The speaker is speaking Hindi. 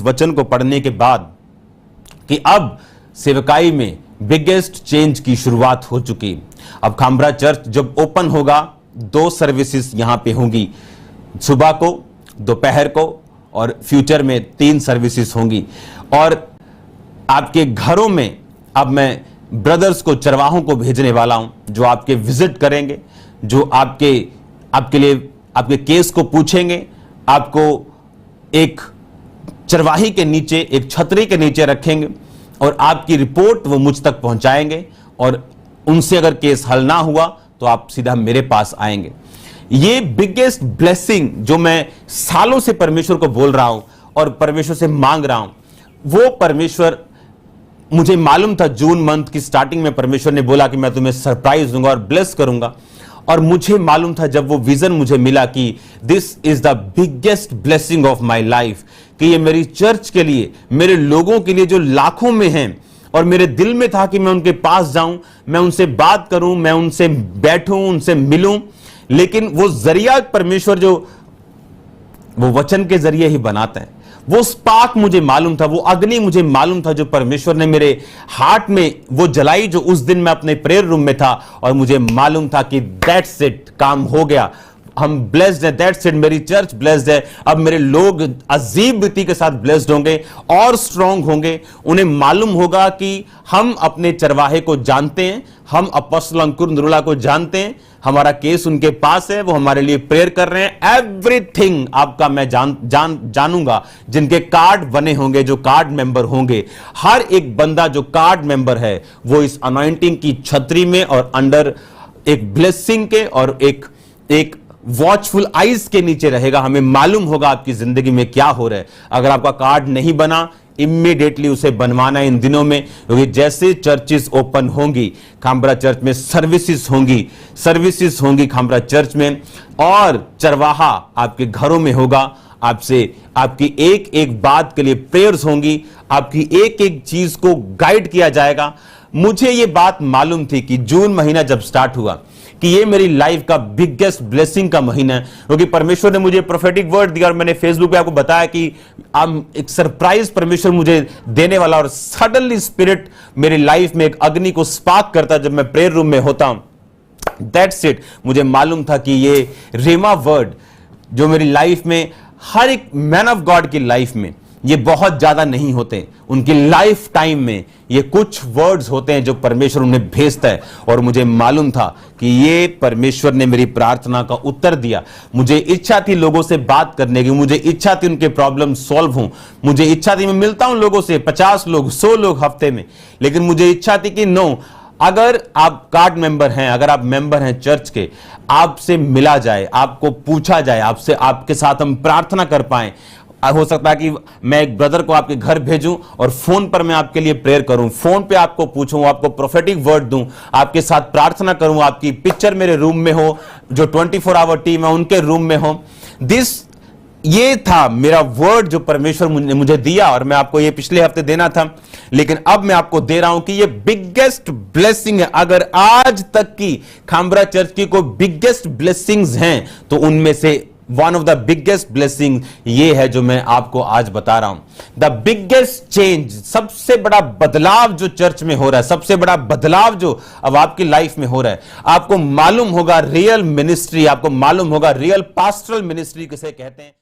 वचन को पढ़ने के बाद कि अब सेवकाई में बिगेस्ट चेंज की शुरुआत हो चुकी। अब खामरा चर्च जब ओपन होगा 2 सर्विसेज यहां पे होंगी, सुबह को, दोपहर को और फ्यूचर में 3 सर्विसेज होंगी। और आपके घरों में अब मैं ब्रदर्स को, चरवाहों को भेजने वाला हूं जो आपके विजिट करेंगे, जो आपके लिए आपके केस को पूछेंगे, आपको एक चरवाही के नीचे, एक छतरी के नीचे रखेंगे और आपकी रिपोर्ट वो मुझ तक पहुंचाएंगे और उनसे अगर केस हल ना हुआ तो आप सीधा मेरे पास आएंगे। ये बिगेस्ट ब्लेसिंग जो मैं सालों से परमेश्वर को बोल रहा हूं और परमेश्वर से मांग रहा हूं, वो परमेश्वर, मुझे मालूम था जून मंथ की स्टार्टिंग में परमेश्वर ने बोला कि मैं तुम्हें सरप्राइज दूंगा और ब्लेस करूंगा। और मुझे मालूम था जब वो विजन मुझे मिला कि this is the biggest blessing of my life, कि ये मेरी चर्च के लिए, मेरे लोगों के लिए जो लाखों में हैं, और मेरे दिल में था कि मैं उनके पास जाऊं, मैं उनसे बात करूं, मैं उनसे बैठूं, उनसे मिलूं। लेकिन वो जरिया परमेश्वर जो वो वचन के जरिए ही बनाता है, वो स्पार्क मुझे मालूम था, वो अग्नि मुझे मालूम था जो परमेश्वर ने मेरे हार्ट में वो जलाई, जो उस दिन मैं अपने प्रेयर रूम में था। और मुझे मालूम था कि दैट्स इट, काम हो गया, हम ब्लेस्ड हैं, दैट्स इट, मेरी चर्च ब्लेस्ड है। अब मेरे लोग अजीब रीति के साथ ब्लेस्ड होंगे और स्ट्रांग होंगे। उन्हें मालूम होगा कि हम अपने चरवाहे को जानते हैं, हम अपोस्टल अंकुर नरूला को जानते हैं, हमारा केस उनके पास है, वो हमारे लिए प्रेयर कर रहे हैं। एवरीथिंग आपका मैं जानूंगा। जिनके कार्ड बने होंगे, जो कार्ड मेंबर होंगे, हर एक बंदा जो कार्ड मेंबर है वो इस अनॉइंटिंग की छतरी में और अंडर एक ब्लेसिंग के और एक वॉचफुल आइज के नीचे रहेगा। हमें मालूम होगा आपकी जिंदगी में क्या हो रहा है। अगर आपका कार्ड नहीं बना, इमीडिएटली उसे बनवाना इन दिनों में, क्योंकि जैसे चर्चेस ओपन होंगी, खामरा चर्च में सर्विसेज होंगी खामरा चर्च में, और चरवाहा आपके घरों में होगा। आपसे आपकी एक एक बात के लिए प्रेयर्स होंगी, आपकी एक एक चीज को गाइड किया जाएगा। मुझे यह बात मालूम थी कि जून महीना जब स्टार्ट हुआ कि ये मेरी लाइफ का बिगेस्ट ब्लेसिंग का महीना है, क्योंकि परमेश्वर ने मुझे प्रोफेटिक वर्ड दिया। और मैंने फेसबुक पे आपको बताया कि एक सरप्राइज परमेश्वर मुझे देने वाला, और सडनली स्पिरिट मेरी लाइफ में एक अग्नि को स्पार्क करता जब मैं प्रेयर रूम में होता हूं। दैट्स इट, मुझे मालूम था कि ये रेमा वर्ड जो मेरी लाइफ में, हर एक मैन ऑफ गॉड की लाइफ में ये बहुत ज्यादा नहीं होते, उनकी लाइफ टाइम में ये कुछ वर्ड्स होते हैं जो परमेश्वर उन्हें भेजता है। और मुझे मालूम था कि ये परमेश्वर ने मेरी प्रार्थना का उत्तर दिया। मुझे इच्छा थी लोगों से बात करने की, मुझे इच्छा थी उनके प्रॉब्लम सॉल्व हों, मुझे इच्छा थी, मैं मिलता हूं लोगों से 50 लोग 100 लोग हफ्ते में, लेकिन मुझे इच्छा थी कि नो, अगर आप कार्ड मेंबर हैं, अगर आप मेंबर हैं चर्च के, आपसे मिला जाए, आपको पूछा जाए, आपसे, आपके साथ हम प्रार्थना कर पाए। हो सकता है कि मैं एक ब्रदर को आपके घर भेजूं और फोन पर मैं आपके लिए प्रेयर करूं, फोन पे आपको पूछूं, आपको प्रोफेटिक वर्ड दूं, आपके साथ प्रार्थना करूं, आपकी पिक्चर मेरे रूम में हो, जो 24 आवर टीम है उनके रूम में हो। ये था मेरा वर्ड जो परमेश्वर ने मुझे दिया, और मैं आपको ये पिछले हफ्ते देना था, लेकिन अब मैं आपको दे रहा हूं कि ये बिगेस्ट ब्लेसिंग है। अगर आज तक की खामरा चर्च की कोई बिगेस्ट ब्लेसिंग्स हैं तो उनमें से one of the biggest blessing ये है जो मैं आपको आज बता रहा हूं। द बिगेस्ट चेंज, सबसे बड़ा बदलाव जो चर्च में हो रहा है, सबसे बड़ा बदलाव जो अब आपकी लाइफ में हो रहा है। आपको मालूम होगा रियल मिनिस्ट्री, आपको मालूम होगा रियल पास्टरल मिनिस्ट्री किसे कहते हैं।